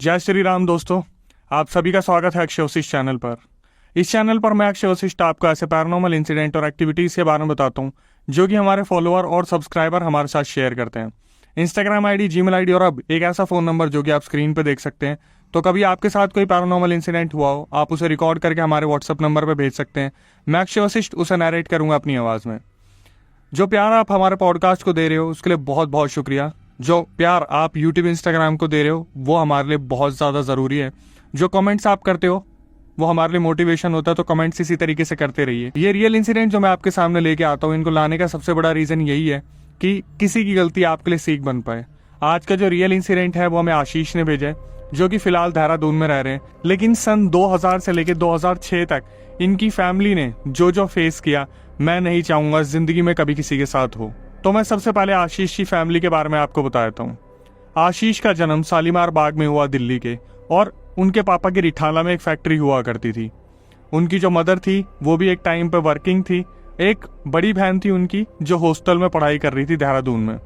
जय श्री राम दोस्तों, आप सभी का स्वागत है अक्षय वशिष्ठ चैनल पर। इस चैनल पर मैं अक्षय वशिष्ठ आपको ऐसे पैरानॉर्मल इंसिडेंट और एक्टिविटीज़ के बारे में बताता हूँ जो कि हमारे फॉलोअर और सब्सक्राइबर हमारे साथ शेयर करते हैं। इंस्टाग्राम आईडी, जीमेल आईडी और अब एक ऐसा फ़ोन नंबर जो कि आप स्क्रीन पर देख सकते हैं। तो कभी आपके साथ कोई पैरानॉर्मल इंसिडेंट हुआ हो, आप उसे रिकॉर्ड करके हमारे व्हाट्सअप नंबर पर भेज सकते हैं। मैं अक्षय वशिष्ठ उसे नरेट करूँगा अपनी आवाज़ में। जो प्यार आप हमारे पॉडकास्ट को दे रहे हो उसके लिए बहुत बहुत शुक्रिया। जो प्यार आप यूट्यूब, इंस्टाग्राम को दे रहे हो वो हमारे लिए बहुत ज़्यादा ज़रूरी है। जो कमेंट्स आप करते हो वो हमारे लिए मोटिवेशन होता है, तो कमेंट्स इसी तरीके से करते रहिए। ये रियल इंसिडेंट जो मैं आपके सामने लेके आता हूँ, इनको लाने का सबसे बड़ा रीज़न यही है कि किसी की गलती आपके लिए सीख बन पाए। आज का जो रियल इंसिडेंट है वो हमें आशीष ने भेजा है, जो कि फिलहाल देहरादून में रह रहे हैं, लेकिन सन 2000 से लेकर 2006 तक इनकी फैमिली ने जो फेस किया, मैं नहीं चाहूँगा जिंदगी में कभी किसी के साथ हो। तो मैं सबसे पहले आशीष की फैमिली के बारे में आपको बता देता हूँ। आशीष का जन्म शालीमार बाग में हुआ, दिल्ली के, और उनके पापा की रिठाला में एक फैक्ट्री हुआ करती थी। उनकी जो मदर थी वो भी एक टाइम पे वर्किंग थी। एक बड़ी बहन थी उनकी जो हॉस्टल में पढ़ाई कर रही थी देहरादून में।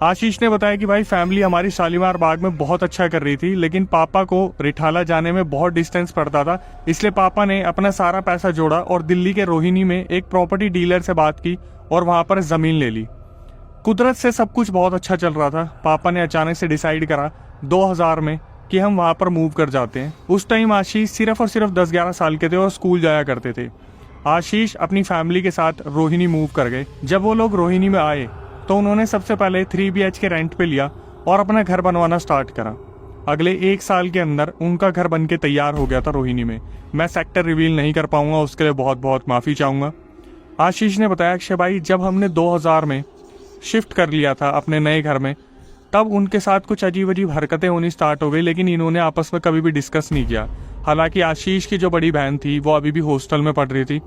आशीष ने बताया कि भाई फैमिली हमारी शालीमार बाग में बहुत अच्छा कर रही थी, लेकिन पापा को रिठाला जाने में बहुत डिस्टेंस पड़ता था, इसलिए पापा ने अपना सारा पैसा जोड़ा और दिल्ली के रोहिणी में एक प्रॉपर्टी डीलर से बात की और वहां पर जमीन ले ली। कुदरत से सब कुछ बहुत अच्छा चल रहा था। पापा ने अचानक से डिसाइड करा 2000 में कि हम वहां पर मूव कर जाते हैं। उस टाइम आशीष सिर्फ और सिर्फ 10-11 साल के थे और स्कूल जाया करते थे। आशीष अपनी फैमिली के साथ रोहिणी मूव कर गए। जब वो लोग रोहिणी में आए तो उन्होंने सबसे पहले 3 BHK रेंट पे लिया और अपना घर बनवाना स्टार्ट करा। अगले 1 साल के अंदर उनका घर बन के तैयार हो गया था रोहिणी में। मैं सेक्टर रिवील नहीं कर पाऊंगा, उसके लिए बहुत बहुत माफ़ी चाहूँगा। आशीष ने बताया, अक्षय भाई जब हमने 2000 में शिफ्ट कर लिया था अपने नए घर में, तब उनके साथ कुछ अजीब अजीब हरकतें होनी स्टार्ट हो गई, लेकिन इन्होंने आपस में कभी भी डिस्कस नहीं किया। हालांकि आशीष की जो बड़ी बहन थी वो अभी भी हॉस्टल में पढ़ रही थी।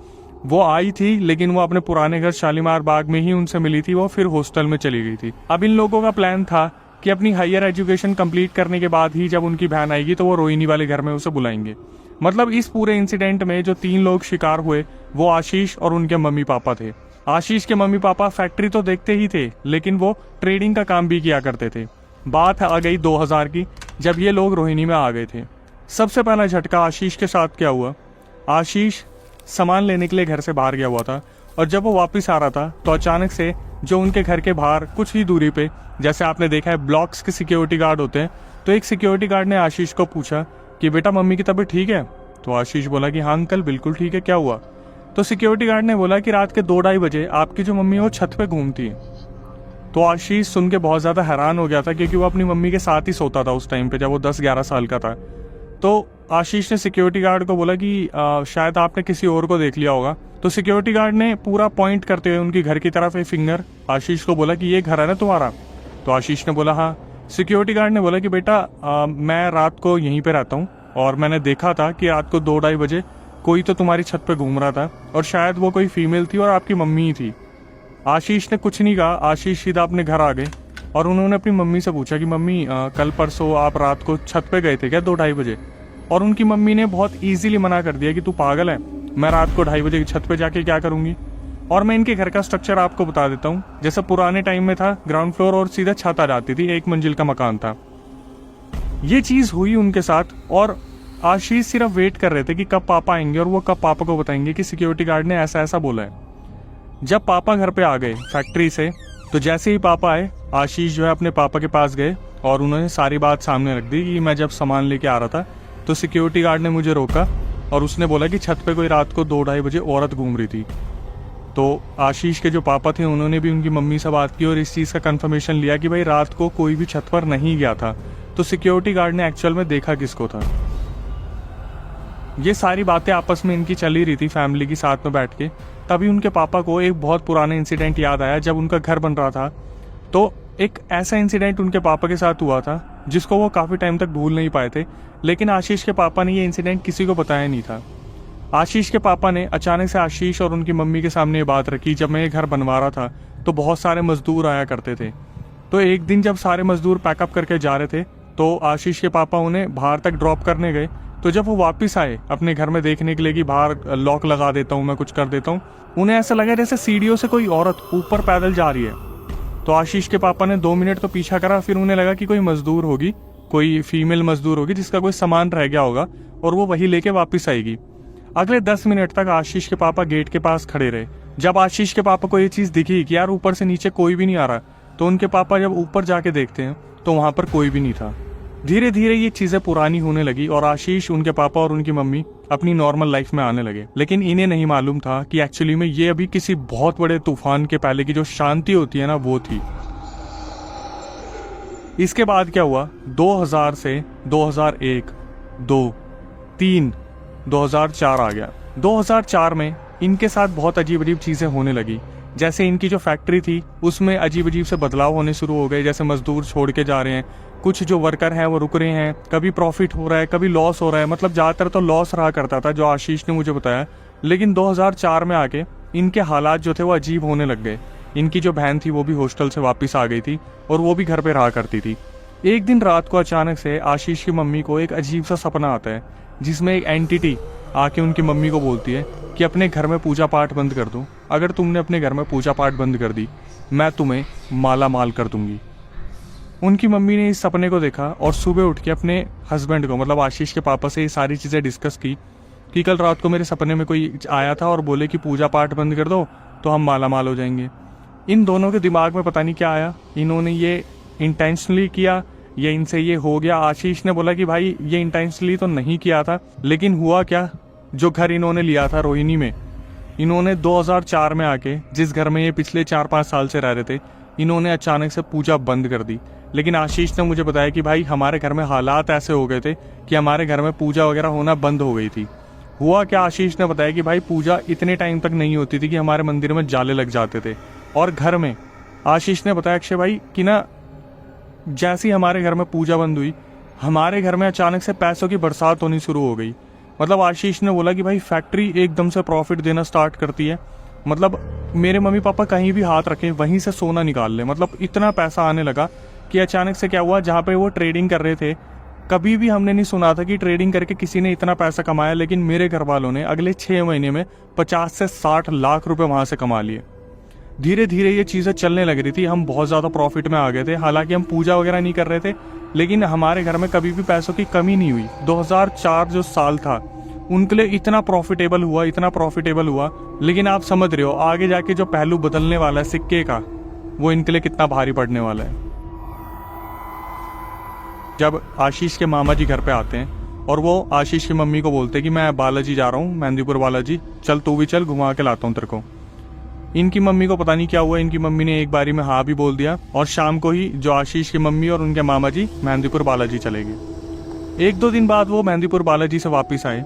वो आई थी, लेकिन वो अपने पुराने घर शालीमार बाग में ही उनसे मिली थी, वो फिर हॉस्टल में चली गई थी। अब इन लोगों का प्लान था कि अपनी हायर एजुकेशन कंप्लीट करने के बाद ही जब उनकी बहन आएगी तो वो रोहिणी वाले घर में उसे बुलाएंगे। मतलब इस पूरे इंसिडेंट में जो 3 लोग शिकार हुए वो आशीष और उनके मम्मी पापा थे। आशीष के मम्मी पापा फैक्ट्री तो देखते ही थे, लेकिन वो ट्रेडिंग का काम भी किया करते थे। बात आ गई 2000 की, जब ये लोग रोहिणी में आ गए थे। सबसे पहला झटका आशीष के साथ क्या हुआ, आशीष सामान लेने के लिए घर से बाहर गया हुआ था और जब वो वापस आ रहा था तो अचानक से जो उनके घर के बाहर कुछ ही दूरी पे, जैसे आपने देखा है ब्लॉक्स के सिक्योरिटी गार्ड होते हैं, तो एक सिक्योरिटी गार्ड ने आशीष को पूछा कि बेटा मम्मी की तबीयत ठीक है? तो आशीष बोला कि हाँ अंकल बिल्कुल ठीक है, क्या हुआ? तो सिक्योरिटी गार्ड ने बोला कि रात के 2-2:30 बजे आपकी जो मम्मी है वो छत पे घूमती है। तो आशीष सुन के बहुत ज़्यादा हैरान हो गया था, क्योंकि वो अपनी मम्मी के साथ ही सोता था उस टाइम पे जब वो 10-11 साल का था। तो आशीष ने सिक्योरिटी गार्ड को बोला कि शायद आपने किसी और को देख लिया होगा। तो सिक्योरिटी गार्ड ने पूरा पॉइंट करते हुए उनके घर की तरफ एक फिंगर आशीष को बोला कि ये घर है ना तुम्हारा? तो आशीष ने बोला हाँ। सिक्योरिटी गार्ड ने बोला कि बेटा मैं रात को यहीं पे रहता हूँ और मैंने देखा था कि रात को 2-2:30 बजे कोई तो तुम्हारी छत पे घूम रहा था और शायद वो कोई फीमेल थी और आपकी मम्मी ही थी। आशीष ने कुछ नहीं कहा, आशीष सीधा अपने घर आ गए और उन्होंने अपनी मम्मी से पूछा कि मम्मी कल परसों आप रात को छत पे गए थे क्या 2-2:30 बजे? और उनकी मम्मी ने बहुत ईजिली मना कर दिया कि तू पागल है, मैं रात को 2:30 बजे की छत पे जाके क्या करूँगी। और मैं इनके घर का स्ट्रक्चर आपको बता देता हूँ। जैसे पुराने टाइम में था, ग्राउंड फ्लोर और सीधा छत आ जाती थी, 1 मंजिल का मकान था। ये चीज़ हुई उनके साथ और आशीष सिर्फ वेट कर रहे थे कि कब पापा आएंगे और वो कब पापा को बताएंगे कि सिक्योरिटी गार्ड ने ऐसा ऐसा बोला है। जब पापा घर पे आ गए फैक्ट्री से, तो जैसे ही पापा आए आशीष जो है अपने पापा के पास गए और उन्होंने सारी बात सामने रख दी कि मैं जब सामान लेके आ रहा था तो सिक्योरिटी गार्ड ने मुझे रोका और उसने बोला कि छत पे कोई रात को 2-2:30 बजे औरत घूम रही थी। तो आशीष के जो पापा थे उन्होंने भी उनकी मम्मी से बात की और इस चीज़ का कंफर्मेशन लिया कि भाई रात को कोई भी छत पर नहीं गया था। तो सिक्योरिटी गार्ड ने एक्चुअल में देखा किसको था। ये सारी बातें आपस में इनकी चल ही रही थी फैमिली की साथ में बैठ के। तभी उनके पापा को एक बहुत पुराना इंसिडेंट याद आया। जब उनका घर बन रहा था तो एक ऐसा इंसिडेंट उनके पापा के साथ हुआ था जिसको वो काफ़ी टाइम तक भूल नहीं पाए थे, लेकिन आशीष के पापा ने ये इंसिडेंट किसी को बताया नहीं था। आशीष के पापा ने अचानक से आशीष और उनकी मम्मी के सामने ये बात रखी, जब मैं ये घर बनवा रहा था तो बहुत सारे मजदूर आया करते थे। तो एक दिन जब सारे मजदूर पैकअप करके जा रहे थे तो आशीष के पापा उन्हें बाहर तक ड्रॉप करने गए। तो जब वो वापस आए अपने घर में देखने के लिए कि बाहर लॉक लगा देता हूँ मैं, कुछ कर देता हूँ, उन्हें ऐसा लगा जैसे सीढ़ियों से कोई औरत ऊपर पैदल जा रही है। तो आशीष के पापा ने 2 मिनट तो पीछा करा, फिर उन्हें लगा कि कोई मजदूर होगी, कोई फीमेल मजदूर होगी जिसका कोई सामान रह गया होगा और वो वही लेके वापस आएगी। अगले 10 मिनट तक आशीष के पापा गेट के पास खड़े रहे। जब आशीष के पापा को ये चीज़ दिखी कि यार ऊपर से नीचे कोई भी नहीं आ रहा, तो उनके पापा जब ऊपर जाके देखते हैं तो वहाँ पर कोई भी नहीं था। धीरे धीरे ये चीज़ें पुरानी होने लगी और आशीष, उनके पापा और उनकी मम्मी अपनी नॉर्मल लाइफ में आने लगे। लेकिन इन्हें नहीं मालूम था कि एक्चुअली में ये अभी किसी बहुत बड़े तूफान के पहले की जो शांति होती है ना, वो थी। इसके बाद क्या हुआ, 2000 से 2001, 2, 3, 2004 आ गया। 2004 में इनके साथ बहुत अजीब अजीब चीज़ें होने लगी। जैसे इनकी जो फैक्ट्री थी उसमें अजीब अजीब से बदलाव होने शुरू हो गए। जैसे मजदूर छोड़ के जा रहे हैं, कुछ जो वर्कर हैं वो रुक रहे हैं, कभी प्रॉफिट हो रहा है, कभी लॉस हो रहा है। मतलब ज़्यादातर तो लॉस रहा करता था, जो आशीष ने मुझे बताया। लेकिन 2004 में आके इनके हालात जो थे वो अजीब होने लग गए। इनकी जो बहन थी वो भी हॉस्टल से वापस आ गई थी और वो भी घर पे रहा करती थी। एक दिन रात को अचानक से आशीष की मम्मी को एक अजीब सा सपना आता है, जिसमें एक एंटिटी आके उनकी मम्मी को बोलती है कि अपने घर में पूजा पाठ बंद कर दो। अगर तुमने अपने घर में पूजा पाठ बंद कर दी, मैं तुम्हें माला माल कर दूंगी। उनकी मम्मी ने इस सपने को देखा और सुबह उठ के अपने हस्बैंड को, मतलब आशीष के पापा से ये सारी चीज़ें डिस्कस की कि कल रात को मेरे सपने में कोई आया था और बोले कि पूजा पाठ बंद कर दो तो हम माला माल हो जाएंगे। इन दोनों के दिमाग में पता नहीं क्या आया, इन्होंने ये इंटेंशनली किया या इनसे ये हो गया। आशीष ने बोला कि भाई ये इंटेंशनली तो नहीं किया था, लेकिन हुआ क्या, जो घर इन्होंने लिया था रोहिणी में, इन्होंने 2004 में आके, जिस घर में ये पिछले 4-5 साल से रह रहे थे, इन्होंने अचानक से पूजा बंद कर दी। लेकिन आशीष ने मुझे बताया कि भाई हमारे घर में हालात ऐसे हो गए थे कि हमारे घर में पूजा वगैरह होना बंद हो गई थी। हुआ क्या, आशीष ने बताया कि भाई पूजा इतने टाइम तक नहीं होती थी कि हमारे मंदिर में जाले लग जाते थे। और घर में आशीष ने बताया अक्षय भाई कि ना, जैसे ही हमारे घर में पूजा बंद हुई, हमारे घर में अचानक से पैसों की बरसात होनी शुरू हो गई। मतलब आशीष ने बोला कि भाई फैक्ट्री एकदम से प्रॉफिट देना स्टार्ट करती है। मतलब मेरे मम्मी पापा कहीं भी हाथ रखें वहीं से सोना निकाल ले। मतलब इतना पैसा आने लगा कि अचानक से क्या हुआ, जहाँ पे वो ट्रेडिंग कर रहे थे, कभी भी हमने नहीं सुना था कि ट्रेडिंग करके किसी ने इतना पैसा कमाया। लेकिन मेरे घर वालों ने अगले 6 महीने में 50 से 60 लाख रुपए वहाँ से कमा लिए। धीरे धीरे ये चीज़ें चलने लग रही थी, हम बहुत ज़्यादा प्रॉफिट में आ गए थे। हालांकि हम पूजा वगैरह नहीं कर रहे थे, लेकिन हमारे घर में कभी भी पैसों की कमी नहीं हुई। 2004 जो साल था उनके लिए इतना प्रॉफिटेबल हुआ। लेकिन आप समझ रहे हो आगे जाके जो पहलू बदलने वाला है सिक्के का, वो इनके लिए कितना भारी पड़ने वाला है। जब आशीष के मामा जी घर पे आते हैं और वो आशीष की मम्मी को बोलते हैं कि मैं बालाजी जा रहा हूँ, मेहंदीपुर बालाजी, चल तू भी चल, घुमा के लाता हूँ तेरे को। इनकी मम्मी को पता नहीं क्या हुआ, इनकी मम्मी ने एक बारी में हाँ भी बोल दिया और शाम को ही जो आशीष की मम्मी और उनके मामा जी मेहंदीपुर बालाजी चले गए। 1-2 दिन बाद वो मेहंदीपुर बालाजी से वापस आए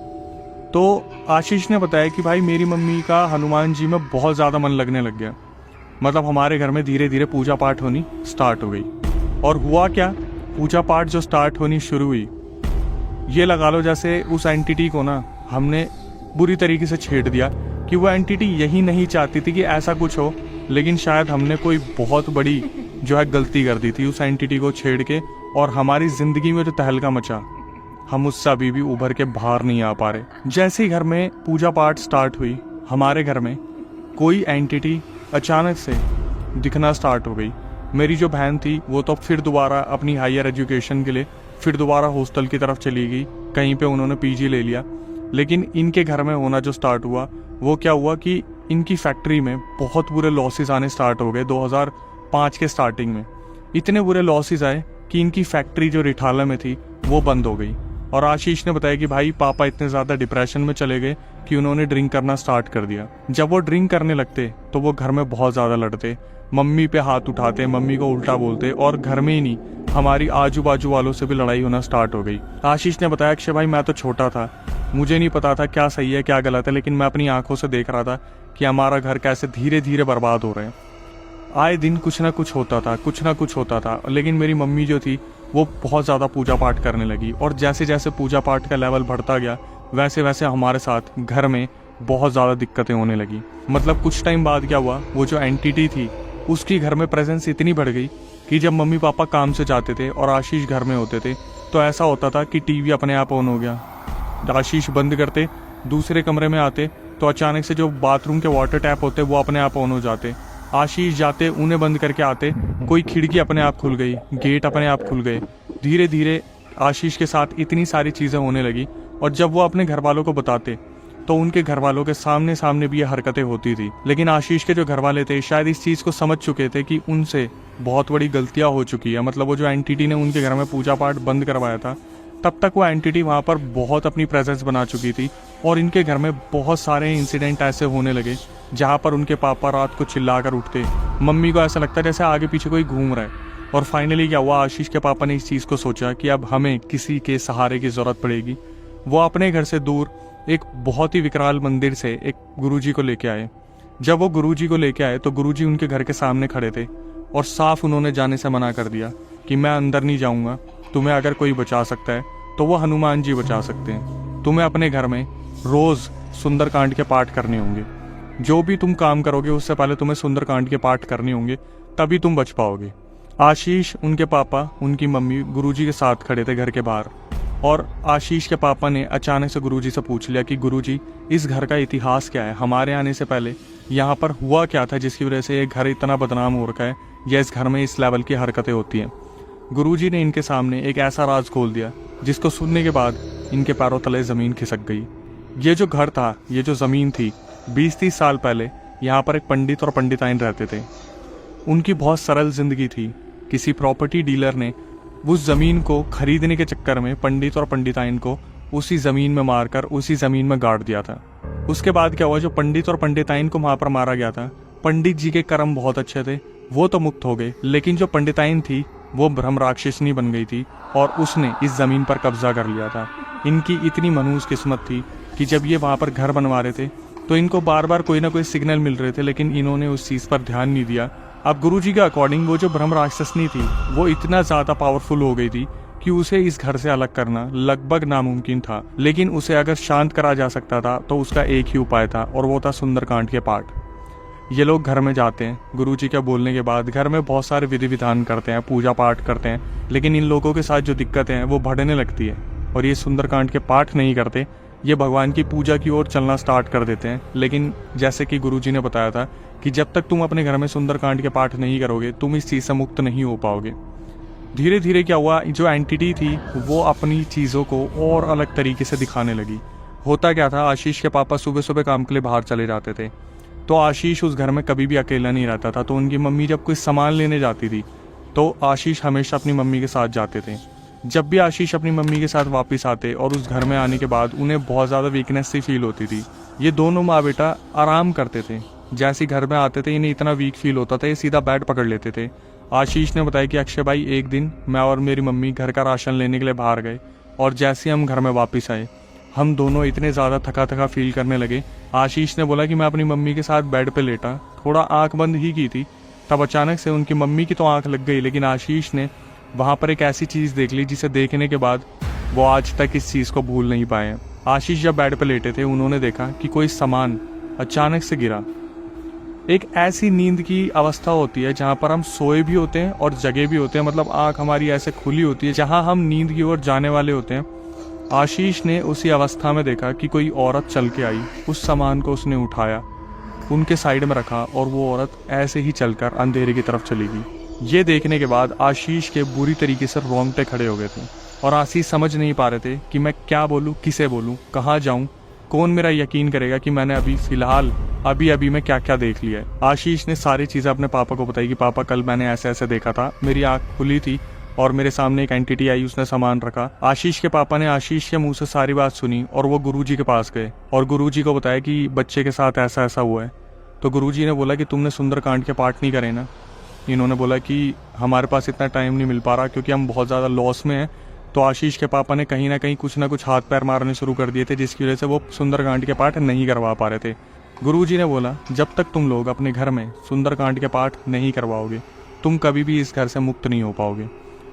तो आशीष ने बताया कि भाई मेरी मम्मी का हनुमान जी में बहुत ज़्यादा मन लगने लग गया। मतलब हमारे घर में धीरे धीरे पूजा पाठ होनी स्टार्ट हो गई। और हुआ क्या, पूजा पाठ जो स्टार्ट होनी शुरू हुई, ये लगा लो जैसे उस एंटिटी को ना हमने बुरी तरीके से छेड़ दिया कि वो एंटिटी यही नहीं चाहती थी कि ऐसा कुछ हो। लेकिन शायद हमने कोई बहुत बड़ी जो है गलती कर दी थी उस एंटिटी को छेड़ के, और हमारी ज़िंदगी में जो तहलका मचा, हम उससे अभी भी उभर के बाहर नहीं आ पा रहे। जैसे ही घर में पूजा पाठ स्टार्ट हुई, हमारे घर में कोई एंटिटी अचानक से दिखना स्टार्ट हो गई। मेरी जो बहन थी वो तो फिर दोबारा अपनी हायर एजुकेशन के लिए फिर दोबारा हॉस्टल की तरफ चली गई, कहीं पे उन्होंने पीजी ले लिया। लेकिन इनके घर में होना जो स्टार्ट हुआ, वो क्या हुआ कि इनकी फैक्ट्री में बहुत बुरे लॉसेस आने स्टार्ट हो गए। 2005 के स्टार्टिंग में इतने बुरे लॉसेस आए कि इनकी फैक्ट्री जो रिठाला में थी वो बंद हो गई। और आशीष ने बताया कि भाई पापा इतने ज़्यादा डिप्रेशन में चले गए कि उन्होंने ड्रिंक करना स्टार्ट कर दिया। जब वो ड्रिंक करने लगते तो वो घर में बहुत ज़्यादा लड़ते, मम्मी पे हाथ उठाते, मम्मी को उल्टा बोलते, और घर में ही नहीं हमारी आजू बाजू वालों से भी लड़ाई होना स्टार्ट हो गई। आशीष ने बताया अक्षय भाई मैं तो छोटा था, मुझे नहीं पता था क्या सही है क्या गलत है, लेकिन मैं अपनी आंखों से देख रहा था कि हमारा घर कैसे धीरे धीरे बर्बाद हो रहे हैं। आए दिन कुछ ना कुछ होता था। लेकिन मेरी मम्मी जो थी वो बहुत ज़्यादा पूजा पाठ करने लगी, और जैसे जैसे पूजा पाठ का लेवल बढ़ता गया वैसे वैसे हमारे साथ घर में बहुत ज़्यादा दिक्कतें होने लगी। मतलब कुछ टाइम बाद क्या हुआ, वो जो एंटिटी थी उसकी घर में प्रेजेंस इतनी बढ़ गई कि जब मम्मी पापा काम से जाते थे और आशीष घर में होते थे तो ऐसा होता था कि टीवी अपने आप ऑन हो गया, आशीष बंद करते, दूसरे कमरे में आते तो अचानक से जो बाथरूम के वाटर टैप होते वो अपने आप ऑन हो जाते। आशीष जाते, उन्हें बंद करके आते, कोई खिड़की अपने आप खुल गई, गेट अपने आप खुल गए। धीरे धीरे आशीष के साथ इतनी सारी चीज़ें होने लगी, और जब वो अपने घर वालों को बताते तो उनके घर वालों के सामने सामने भी ये हरकतें होती थी। लेकिन आशीष के जो घर वाले थे शायद इस चीज़ को समझ चुके थे कि उनसे बहुत बड़ी गलतियाँ हो चुकी है। मतलब वो जो एंटिटी ने उनके घर में पूजा पाठ बंद करवाया था, तब तक वो एंटिटी वहाँ पर बहुत अपनी प्रेजेंस बना चुकी थी, और इनके घर में बहुत सारे इंसिडेंट ऐसे होने लगे जहाँ पर उनके पापा रात को चिल्ला कर उठते, मम्मी को ऐसा लगता जैसे आगे पीछे कोई घूम रहा है। और फाइनली क्या हुआ, आशीष के पापा ने इस चीज़ को सोचा कि अब हमें किसी के सहारे की ज़रूरत पड़ेगी। वो अपने घर से दूर एक बहुत ही विकराल मंदिर से एक गुरुजी को लेके आए। जब वो गुरुजी को लेके आए तो गुरुजी उनके घर के सामने खड़े थे और साफ उन्होंने जाने से मना कर दिया कि मैं अंदर नहीं जाऊंगा, तुम्हें अगर कोई बचा सकता है तो वो हनुमान जी बचा सकते हैं। तुम्हें अपने घर में रोज़ सुंदरकांड के पाठ करने होंगे, जो भी तुम काम करोगे उससे पहले तुम्हें सुंदरकांड के पाठ करने होंगे, तभी तुम बच पाओगे। आशीष, उनके पापा, उनकी मम्मी गुरुजी के साथ खड़े थे घर के बाहर, और आशीष के पापा ने अचानक से गुरुजी से पूछ लिया कि गुरुजी, इस घर का इतिहास क्या है, हमारे आने से पहले यहाँ पर हुआ क्या था जिसकी वजह से ये घर इतना बदनाम हो रखा है, या इस घर में इस लेवल की हरकतें होती हैं। गुरुजी ने इनके सामने एक ऐसा राज खोल दिया जिसको सुनने के बाद इनके पैरों तले ज़मीन खिसक गई। ये जो घर था, ये जो ज़मीन थी, 20-30 साल पहले यहाँ पर एक पंडित और पंडिताइन रहते थे। उनकी बहुत सरल जिंदगी थी। किसी प्रॉपर्टी डीलर ने उस ज़मीन को खरीदने के चक्कर में पंडित और पंडिताइन को उसी ज़मीन में मारकर उसी ज़मीन में गाड़ दिया था। उसके बाद क्या हुआ, जो पंडित और पंडिताइन को वहाँ पर मारा गया था, पंडित जी के कर्म बहुत अच्छे थे, वो तो मुक्त हो गए, लेकिन जो पंडिताइन थी वो ब्रह्म राक्षसनी बन गई थी और उसने इस ज़मीन पर कब्जा कर लिया था। इनकी इतनी मनहूस किस्मत थी कि जब ये वहाँ पर घर बनवा रहे थे तो इनको बार बार कोई ना कोई सिग्नल मिल रहे थे, लेकिन इन्होंने उस चीज़ पर ध्यान नहीं दिया। अब गुरुजी के अकॉर्डिंग वो जो ब्रह्म राक्षसनी थी वो इतना ज़्यादा पावरफुल हो गई थी कि उसे इस घर से अलग करना लगभग नामुमकिन था, लेकिन उसे अगर शांत करा जा सकता था तो उसका एक ही उपाय था, और वो था सुंदरकांड के पाठ। ये लोग घर में जाते हैं, गुरुजी के बोलने के बाद घर में बहुत सारे विधि विधान करते हैं, पूजा पाठ करते हैं, लेकिन इन लोगों के साथ जो दिक्कतें हैं वो बढ़ने लगती है, और ये सुंदरकांड के पाठ नहीं करते, ये भगवान की पूजा की ओर चलना स्टार्ट कर देते हैं। लेकिन जैसे कि गुरुजी ने बताया था कि जब तक तुम अपने घर में सुंदरकांड के पाठ नहीं करोगे तुम इस चीज़ से मुक्त नहीं हो पाओगे। धीरे धीरे क्या हुआ, जो एंटिटी थी वो अपनी चीज़ों को और अलग तरीके से दिखाने लगी। होता क्या था, आशीष के पापा सुबह सुबह काम के लिए बाहर चले जाते थे, तो आशीष उस घर में कभी भी अकेला नहीं रहता था। तो उनकी मम्मी जब कोई सामान लेने जाती थी तो आशीष हमेशा अपनी मम्मी के साथ जाते थे। जब भी आशीष अपनी मम्मी के साथ वापस आते और उस घर में आने के बाद उन्हें बहुत ज़्यादा वीकनेस सी फील होती थी। ये दोनों माँ बेटा आराम करते थे, जैसे घर में आते थे इन्हें इतना वीक फील होता था ये सीधा बेड पकड़ लेते थे। आशीष ने बताया कि अक्षय भाई, एक दिन मैं और मेरी मम्मी घर का राशन लेने के लिए बाहर गए, और जैसे हम घर में वापस आए हम दोनों इतने ज़्यादा थका थका फील करने लगे। आशीष ने बोला कि मैं अपनी मम्मी के साथ बेड पे लेटा, थोड़ा आंख बंद ही की थी, तब अचानक से उनकी मम्मी की तो आंख लग गई, लेकिन आशीष ने वहाँ पर एक ऐसी चीज़ देख ली जिसे देखने के बाद वो आज तक इस चीज़ को भूल नहीं पाए। आशीष जब बेड पे लेटे थे उन्होंने देखा कि कोई सामान अचानक से गिरा। एक ऐसी नींद की अवस्था होती है जहाँ पर हम सोए भी होते हैं और जगे भी होते हैं, मतलब आँख हमारी ऐसे खुली होती है जहाँ हम नींद की ओर जाने वाले होते हैं। आशीष ने उसी अवस्था में देखा कि कोई औरत चल के आई, उस सामान को उसने उठाया, उनके साइड में रखा, और वो औरत ऐसे ही चलकर अंधेरे की तरफ चली गई। ये देखने के बाद आशीष के बुरी तरीके से रोंगटे खड़े हो गए थे, और आशीष समझ नहीं पा रहे थे कि मैं क्या बोलूँ, किसे बोलूँ, कहाँ जाऊँ, कौन मेरा यकीन करेगा कि मैंने अभी फ़िलहाल अभी मैं क्या क्या देख लिया है। आशीष ने सारी चीज़ें अपने पापा को बताई कि पापा कल मैंने ऐसे ऐसे देखा था, मेरी आँख खुली थी और मेरे सामने एक एंटिटी आई, उसने सामान रखा। आशीष के पापा ने आशीष के मुंह से सारी बात सुनी और वो गुरुजी के पास गए और गुरुजी को बताया कि बच्चे के साथ ऐसा ऐसा हुआ है। तो गुरुजी ने बोला कि तुमने सुंदरकांड के पाठ नहीं करे ना। इन्होंने बोला कि हमारे पास इतना टाइम नहीं मिल पा रहा क्योंकि हम बहुत ज़्यादा लॉस में हैं। तो आशीष के पापा ने कहीं ना कहीं कुछ ना कुछ हाथ पैर मारने शुरू कर दिए थे, जिसकी वजह से वो सुंदरकांड के पाठ नहीं करवा पा रहे थे। गुरुजी ने बोला जब तक तुम लोग अपने घर में सुंदरकांड के पाठ नहीं करवाओगे तुम कभी भी इस घर से मुक्त नहीं हो पाओगे।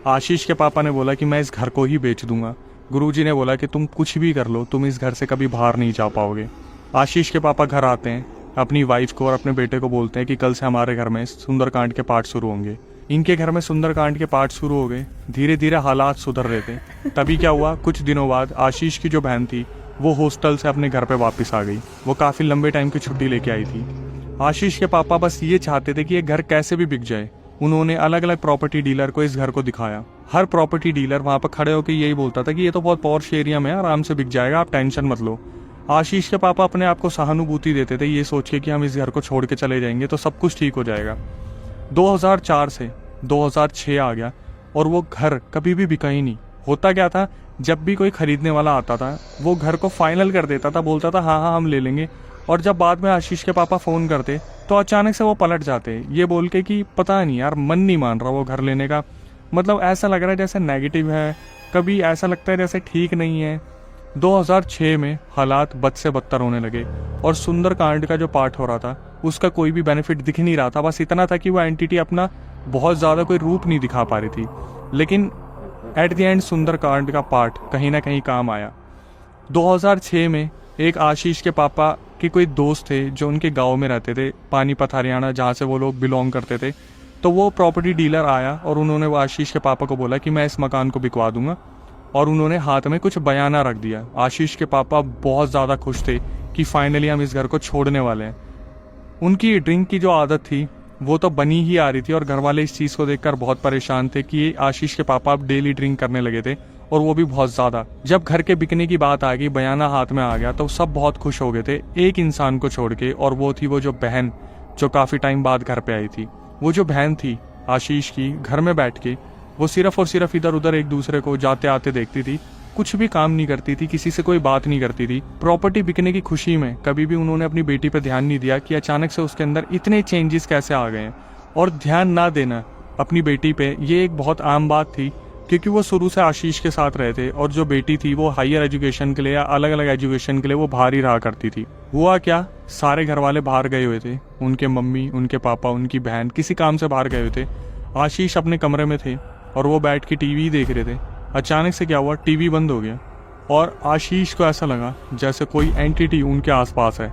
आशीष के पापा ने बोला कि मैं इस घर को ही बेच दूंगा। गुरुजी ने बोला कि तुम कुछ भी कर लो, तुम इस घर से कभी बाहर नहीं जा पाओगे। आशीष के पापा घर आते हैं, अपनी वाइफ को और अपने बेटे को बोलते हैं कि कल से हमारे घर में सुंदरकांड के पाठ शुरू होंगे। इनके घर में सुंदरकांड के पाठ शुरू हो गए। धीरे धीरे हालात सुधर रहे थे। तभी क्या हुआ, कुछ दिनों बाद आशीष की जो बहन थी वो हॉस्टल से अपने घर पे वापस आ गई। वो काफ़ी लंबे टाइम की छुट्टी लेके आई थी। आशीष के पापा बस ये चाहते थे कि ये घर कैसे भी बिक जाए। उन्होंने अलग अलग प्रॉपर्टी डीलर को इस घर को दिखाया हर प्रॉपर्टी डीलर वहाँ पर खड़े होकर यही बोलता था कि ये तो बहुत पॉश एरिया में है, आराम से बिक जाएगा, आप टेंशन मत लो। आशीष के पापा अपने आप को सहानुभूति देते थे, ये सोच के कि हम इस घर को छोड़ के चले जाएंगे तो सब कुछ ठीक हो जाएगा। 2004 से 2006 आ गया और वो घर कभी भी बिका ही नहीं। होता क्या था, जब भी कोई खरीदने वाला आता था वो घर को फाइनल कर देता था, बोलता था हाँ हाँ हम ले लेंगे, और जब बाद में आशीष के पापा फ़ोन करते तो अचानक से वो पलट जाते, ये बोल के कि पता नहीं यार, मन नहीं मान रहा वो घर लेने का। मतलब ऐसा लग रहा है जैसे नेगेटिव है, कभी ऐसा लगता है जैसे ठीक नहीं है। 2006 में हालात बद से बदतर होने लगे और सुंदरकांड का जो पार्ट हो रहा था उसका कोई भी बेनिफिट दिख नहीं रहा था। बस इतना था कि वो एंटिटी अपना बहुत ज़्यादा कोई रूप नहीं दिखा पा रही थी, लेकिन एट द एंड सुंदरकांड का पार्ट कहीं ना कहीं काम आया। 2006 में एक आशीष के पापा के कोई दोस्त थे जो उनके गांव में रहते थे, पानीपत हरियाणा, जहाँ से वो लोग बिलोंग करते थे। तो वो प्रॉपर्टी डीलर आया और उन्होंने वो आशीष के पापा को बोला कि मैं इस मकान को बिकवा दूंगा, और उन्होंने हाथ में कुछ बयाना रख दिया। आशीष के पापा बहुत ज़्यादा खुश थे कि फाइनली हम इस घर को छोड़ने वाले हैं। उनकी ड्रिंक की जो आदत थी वो तो बनी ही आ रही थी और घर वाले इस चीज़ को देखकर बहुत परेशान थे कि ये आशीष के पापा अब डेली ड्रिंक करने लगे थे, और वो भी बहुत ज़्यादा। जब घर के बिकने की बात आ गई, बयाना हाथ में आ गया, तो सब बहुत खुश हो गए थे एक इंसान को छोड़ के, और वो थी वो जो बहन जो काफ़ी टाइम बाद घर पे आई थी। वो जो बहन थी आशीष की, घर में बैठ के वो सिर्फ और सिर्फ इधर उधर एक दूसरे को जाते आते देखती थी, कुछ भी काम नहीं करती थी, किसी से कोई बात नहीं करती थी। प्रॉपर्टी बिकने की खुशी में कभी भी उन्होंने अपनी बेटी पर ध्यान नहीं दिया कि अचानक से उसके अंदर इतने चेंजेस कैसे आ गए हैं। और ध्यान ना देना अपनी बेटी पे ये एक बहुत आम बात थी, क्योंकि वो शुरू से आशीष के साथ रहे थे, और जो बेटी थी वो हायर एजुकेशन के लिए या अलग अलग एजुकेशन के लिए वो बाहर ही रहा करती थी। हुआ क्या, सारे घर वाले बाहर गए हुए थे, उनके मम्मी, उनके पापा, उनकी बहन किसी काम से बाहर गए हुए थे। आशीष अपने कमरे में थे और वो बैठ के टीवी देख रहे थे। अचानक से क्या हुआ, टीवी बंद हो गया और आशीष को ऐसा लगा जैसे कोई एंटिटी उनके आसपास है।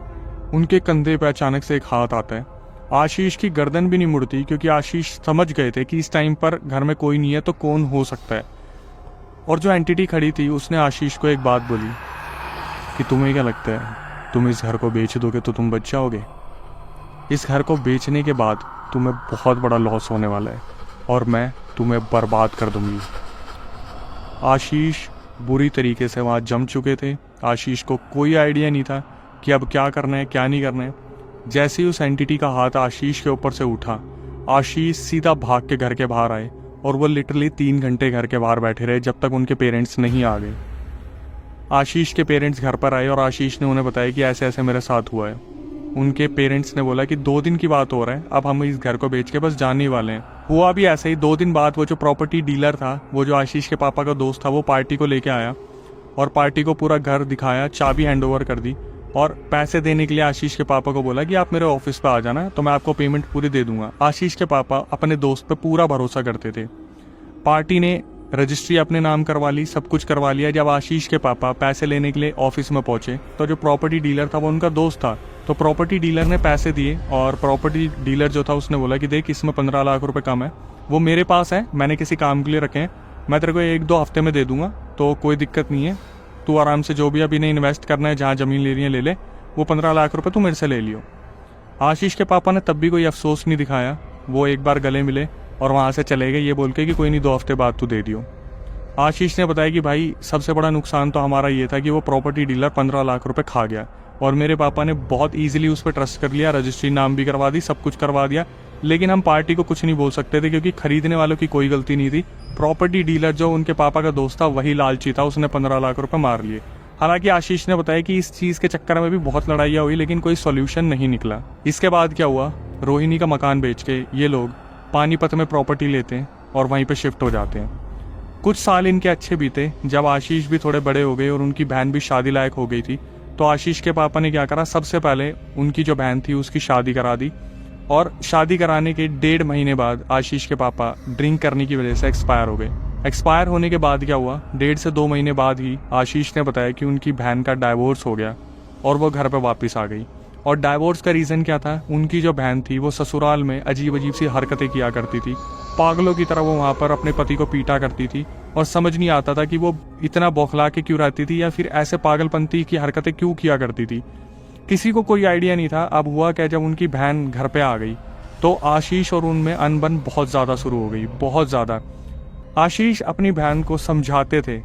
उनके कंधे पे अचानक से एक हाथ आता है। आशीष की गर्दन भी नहीं मुड़ती, क्योंकि आशीष समझ गए थे कि इस टाइम पर घर में कोई नहीं है तो कौन हो सकता है। और जो एंटिटी खड़ी थी उसने आशीष को एक बात बोली कि तुम्हें क्या लगता है, तुम इस घर को बेच दोगे तो तुम बच जाओगे? इस घर को बेचने के बाद तुम्हें बहुत बड़ा लॉस होने वाला है और मैं तुम्हें बर्बाद कर दूंगी। आशीष बुरी तरीके से वहाँ जम चुके थे। आशीष को कोई आइडिया नहीं था कि अब क्या करना है क्या नहीं करना है। जैसे ही उस एंटिटी का हाथ आशीष के ऊपर से उठा, आशीष सीधा भाग के घर के बाहर आए और वो लिटरली 3 घंटे घर के बाहर बैठे रहे जब तक उनके पेरेंट्स नहीं आ गए। आशीष के पेरेंट्स घर पर आए और आशीष ने उन्हें बताया कि ऐसे ऐसे मेरे साथ हुआ है। उनके पेरेंट्स ने बोला कि 2 दिन की बात हो रहा है, अब हम इस घर को बेच के बस जाने वाले हैं। हुआ भी ऐसे ही। 2 दिन बाद वो जो प्रॉपर्टी डीलर था, वो जो आशीष के पापा का दोस्त था, वो पार्टी को लेके आया और पार्टी को पूरा घर दिखाया, चाबी हैंड ओवर कर दी और पैसे देने के लिए आशीष के पापा को बोला कि आप मेरे ऑफिस पे आ जाना तो मैं आपको पेमेंट पूरी दे दूंगा। आशीष के पापा अपने दोस्त पे पूरा भरोसा करते थे। पार्टी ने रजिस्ट्री अपने नाम करवा ली, सब कुछ करवा लिया। जब आशीष के पापा पैसे लेने के लिए ऑफिस में पहुंचे तो जो प्रॉपर्टी डीलर था वो उनका दोस्त था। तो प्रॉपर्टी डीलर ने पैसे दिए और प्रॉपर्टी डीलर जो था उसने बोला कि देख, इसमें 15 लाख रुपए कम है, वो मेरे पास है, मैंने किसी काम के लिए रखे हैं, मैं तेरे को 1-2 हफ्ते में दे दूंगा, तो कोई दिक्कत नहीं है, तू आराम से जो भी अभी नहीं इन्वेस्ट करना है, जहाँ ज़मीन ले रही है ले ले, वो 15 लाख रुपए तू मेरे से ले लियो। आशीष के पापा ने तब भी कोई अफसोस नहीं दिखाया। वो एक बार गले मिले और वहाँ से चले गए ये बोल के कि कोई नहीं, 2 हफ्ते बाद तू दे दियो। आशीष ने बताया कि भाई सबसे बड़ा नुकसान तो हमारा ये था कि वो प्रॉपर्टी डीलर 15 लाख रुपए खा गया और मेरे पापा ने बहुत ईजिली उस पर ट्रस्ट कर लिया, रजिस्ट्री नाम भी करवा दी, सब कुछ करवा दिया, लेकिन हम पार्टी को कुछ नहीं बोल सकते थे क्योंकि खरीदने वालों की कोई गलती नहीं थी। प्रॉपर्टी डीलर जो उनके पापा का दोस्त था वही लालची था, उसने 15 लाख रुपए मार लिए। हालांकि आशीष ने बताया कि इस चीज़ के चक्कर में भी बहुत लड़ाइयाँ हुई लेकिन कोई सॉल्यूशन नहीं निकला। इसके बाद क्या हुआ, रोहिणी का मकान बेच के ये लोग पानीपत में प्रॉपर्टी लेते हैं और वहीं पे शिफ्ट हो जाते हैं। कुछ साल इनके अच्छे बीते। जब आशीष भी थोड़े बड़े हो गए और उनकी बहन भी शादी लायक हो गई थी तो आशीष के पापा ने क्या करा, सबसे पहले उनकी जो बहन थी उसकी शादी करा दी और शादी कराने के 1.5 महीने बाद आशीष के पापा ड्रिंक करने की वजह से एक्सपायर हो गए। एक्सपायर होने के बाद क्या हुआ, 1.5 से 2 महीने बाद ही आशीष ने बताया कि उनकी बहन का डाइवोर्स हो गया और वो घर पर वापस आ गई। और डाइवोर्स का रीज़न क्या था, उनकी जो बहन थी वो ससुराल में अजीब अजीब सी हरकतें किया करती थी, पागलों की तरह वो वहाँ पर अपने पति को पीटा करती थी और समझ नहीं आता था कि वो इतना बौखला के क्यों रहती थी या फिर ऐसे पागलपंती की हरकतें क्यों किया करती थी। किसी को कोई आइडिया नहीं था। अब हुआ क्या, जब उनकी बहन घर पे आ गई तो आशीष और उनमें अनबन बहुत ज़्यादा शुरू हो गई, बहुत ज़्यादा। आशीष अपनी बहन को समझाते थे,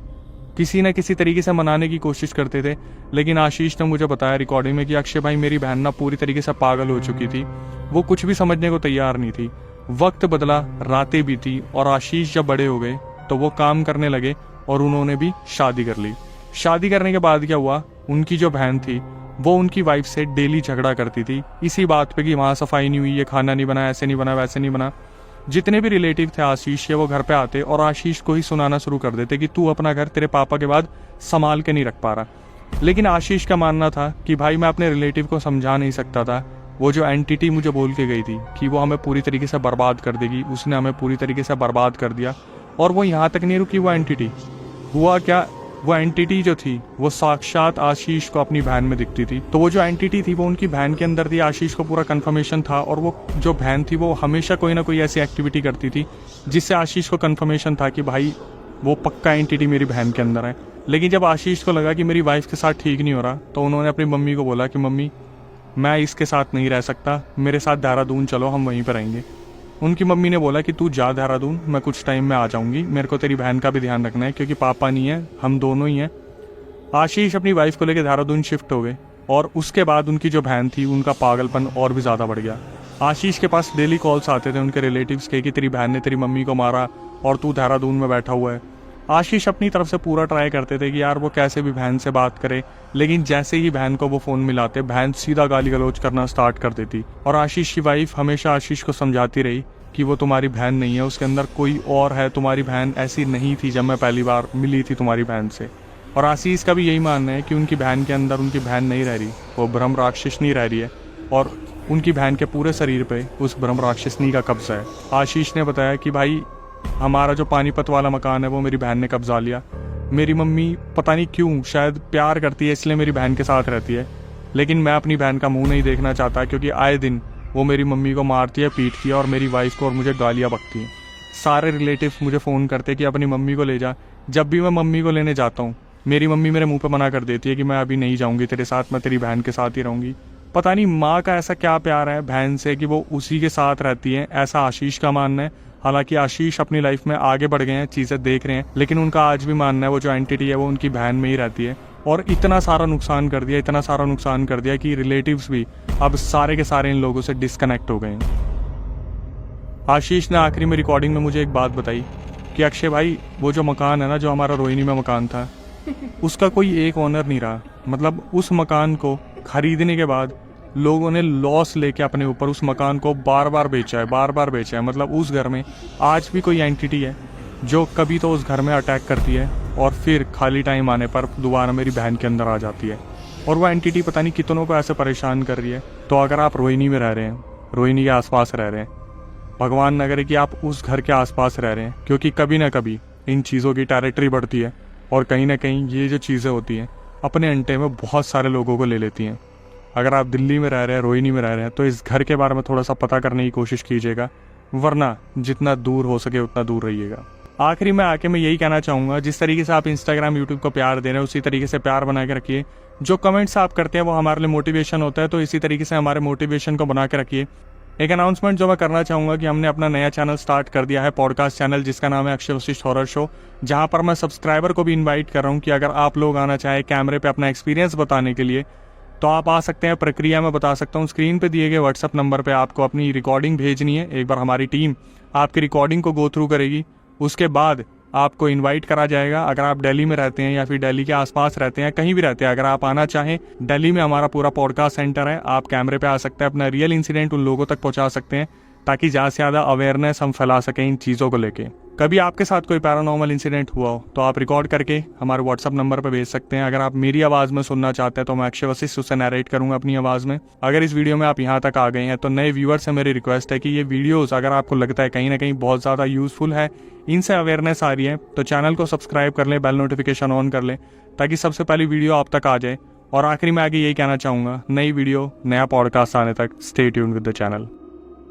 किसी न किसी तरीके से मनाने की कोशिश करते थे, लेकिन आशीष ने मुझे बताया रिकॉर्डिंग में कि अक्षय भाई मेरी बहन ना पूरी तरीके से पागल हो चुकी थी, वो कुछ भी समझने को तैयार नहीं थी। वक्त बदला, रातें बीती और आशीष जब बड़े हो गए तो वो काम करने लगे और उन्होंने भी शादी कर ली। शादी करने के बाद क्या हुआ, उनकी जो बहन थी वो उनकी वाइफ से डेली झगड़ा करती थी इसी बात पे कि वहाँ सफाई नहीं हुई, ये खाना नहीं बना, ऐसे नहीं बना, वैसे नहीं बना। जितने भी रिलेटिव थे आशीष के वो घर पे आते और आशीष को ही सुनाना शुरू कर देते कि तू अपना घर तेरे पापा के बाद संभाल के नहीं रख पा रहा। लेकिन आशीष का मानना था कि भाई मैं अपने रिलेटिव को समझा नहीं सकता था। वो जो एंटिटी मुझे बोल के गई थी कि वो हमें पूरी तरीके से बर्बाद कर देगी, उसने हमें पूरी तरीके से बर्बाद कर दिया। और वो यहाँ तक नहीं रुकी, वो एंटिटी हुआ क्या, वो एंटिटी जो थी वो साक्षात आशीष को अपनी बहन में दिखती थी। तो वो जो एंटिटी थी वो उनकी बहन के अंदर थी। आशीष को पूरा कंफर्मेशन था और वो जो बहन थी वो हमेशा कोई ना कोई ऐसी एक्टिविटी करती थी जिससे आशीष को कंफर्मेशन था कि भाई वो पक्का एंटिटी मेरी बहन के अंदर है। लेकिन जब आशीष को लगा कि मेरी वाइफ के साथ ठीक नहीं हो रहा तो उन्होंने अपनी मम्मी को बोला कि मम्मी मैं इसके साथ नहीं रह सकता, मेरे साथ देहरादून चलो, हम वहीं पर रहेंगे। उनकी मम्मी ने बोला कि तू जा देहरादून, मैं कुछ टाइम में आ जाऊंगी, मेरे को तेरी बहन का भी ध्यान रखना है क्योंकि पापा नहीं है, हम दोनों ही हैं। आशीष अपनी वाइफ को लेकर देहरादून शिफ्ट हो गए और उसके बाद उनकी जो बहन थी उनका पागलपन और भी ज़्यादा बढ़ गया। आशीष के पास डेली कॉल्स आते थे उनके रिलेटिव्स के कि तेरी बहन ने तेरी मम्मी को मारा और तू देहरादून में बैठा हुआ है। आशीष अपनी तरफ से पूरा ट्राई करते थे कि यार वो कैसे भी बहन से बात करे, लेकिन जैसे ही बहन को वो फ़ोन मिलाते बहन सीधा गाली गलौज करना स्टार्ट कर देती। और आशीष की वाइफ हमेशा आशीष को समझाती रही कि वो तुम्हारी बहन नहीं है, उसके अंदर कोई और है, तुम्हारी बहन ऐसी नहीं थी जब मैं पहली बार मिली थी तुम्हारी बहन से। और आशीष का भी यही मानना है कि उनकी बहन के अंदर उनकी बहन नहीं रह रही, वो ब्रह्म राक्षसनी रह रही है और उनकी बहन के पूरे शरीर पे उस ब्रह्म राक्षसनी का कब्जा है। आशीष ने बताया कि भाई हमारा जो पानीपत वाला मकान है वो मेरी बहन ने कब्जा लिया। मेरी मम्मी पता नहीं क्यों, शायद प्यार करती है इसलिए मेरी बहन के साथ रहती है, लेकिन मैं अपनी बहन का मुंह नहीं देखना चाहता क्योंकि आए दिन वो मेरी मम्मी को मारती है, पीटती है और मेरी वाइफ को और मुझे गालियाँ बकती हैं। सारे रिलेटिव्स मुझे फ़ोन करते कि अपनी मम्मी को ले जा। जब भी मैं मम्मी को लेने जाता हूँ मेरी मम्मी मेरे मुंह पे मना कर देती है कि मैं अभी नहीं जाऊँगी तेरे साथ, मैं तेरी बहन के साथ ही रहूँगी। पता नहीं माँ का ऐसा क्या प्यार है बहन से कि वो उसी के साथ रहती है, ऐसा आशीष का मानना है। हालांकि आशीष अपनी लाइफ में आगे बढ़ गए हैं, चीज़ें देख रहे हैं, लेकिन उनका आज भी मानना है वो जो एंटिटी है वो उनकी बहन में ही रहती है। और इतना सारा नुकसान कर दिया, इतना सारा नुकसान कर दिया कि रिलेटिव्स भी अब सारे के सारे इन लोगों से डिस्कनेक्ट हो गए हैं। आशीष ने आखिरी में रिकॉर्डिंग में मुझे एक बात बताई कि अक्षय भाई वो जो मकान है ना, जो हमारा रोहिणी में मकान था, उसका कोई एक ओनर नहीं रहा। मतलब उस मकान को खरीदने के बाद लोगों ने लॉस लेके अपने ऊपर उस मकान को बार बार बेचा है। मतलब उस घर में आज भी कोई एंटिटी है जो कभी तो उस घर में अटैक करती है और फिर खाली टाइम आने पर दोबारा मेरी बहन के अंदर आ जाती है। और वो एंटिटी पता नहीं कितनों को ऐसे परेशान कर रही है। तो अगर आप रोहिणी में रह रहे हैं, रोहिणी के आसपास रह रहे हैं, भगवान न करे कि आप उस घर के आसपास रह रहे हैं, क्योंकि कभी ना कभी इन चीज़ों की टेरिटरी बढ़ती है और कहीं ना कहीं ये जो चीज़ें होती हैं अपने अंटे में बहुत सारे लोगों को ले लेती हैं। अगर आप दिल्ली में रह रहे हैं, रोहिणी में रह रहे हैं, तो इस घर के बारे में थोड़ा सा पता करने की कोशिश कीजिएगा, वरना जितना दूर हो सके उतना दूर रहिएगा। आखिरी में आके मैं यही कहना चाहूँगा, जिस तरीके से आप इंस्टाग्राम यूट्यूब को प्यार दे रहे हैं उसी तरीके से प्यार बना के रखिए। जो कमेंट्स आप करते हैं वो हमारे लिए मोटिवेशन होता है, तो इसी तरीके से हमारे मोटिवेशन को बना के रखिए। एक अनाउंसमेंट जो मैं करना चाहूँगा कि हमने अपना नया चैनल स्टार्ट कर दिया है, पॉडकास्ट चैनल, जिसका नाम है अक्षय वशिष्ठ हॉरर शो, जहाँ पर मैं सब्सक्राइबर को भी इन्वाइट कर रहा हूँ कि अगर आप लोग आना चाहें कैमरे पे अपना एक्सपीरियंस बताने के लिए तो आप आ सकते हैं। प्रक्रिया मैं बता सकता हूँ, स्क्रीन पे दिए गए व्हाट्सअप नंबर पे आपको अपनी रिकॉर्डिंग भेजनी है। एक बार हमारी टीम आपकी रिकॉर्डिंग को गो थ्रू करेगी, उसके बाद आपको इनवाइट करा जाएगा। अगर आप दिल्ली में रहते हैं या फिर दिल्ली के आसपास रहते हैं, कहीं भी रहते हैं, अगर आप आना चाहें, दिल्ली में हमारा पूरा पॉडकास्ट सेंटर है, आप कैमरे पे आ सकते हैं, अपना रियल इंसिडेंट उन लोगों तक पहुंचा सकते हैं ताकि ज़्यादा से ज़्यादा अवेयरनेस हम फैला सकें इन चीज़ों को लेके। कभी आपके साथ कोई पैरानॉर्मल इंसिडेंट हुआ हो तो आप रिकॉर्ड करके हमारे व्हाट्सअप नंबर पर भेज सकते हैं। अगर आप मेरी आवाज़ में सुनना चाहते हैं तो मैं अक्षय वशिष्ठ उसे नरेट करूंगा अपनी आवाज़ में। अगर इस वीडियो में आप यहाँ तक आ गए हैं तो नए व्यूअर्स से मेरी रिक्वेस्ट है कि ये वीडियोज़ अगर आपको लगता है कहीं ना कहीं बहुत ज़्यादा यूज़फुल है, इनसे अवेयरनेस आ रही है, तो चैनल को सब्सक्राइब कर लें, बेल नोटिफिकेशन ऑन कर लें ताकि सबसे पहली वीडियो आप तक आ जाए। और आखिरी में आगे यही कहना चाहूँगा, नई वीडियो, नया पॉडकास्ट आने तक stay tuned with the channel.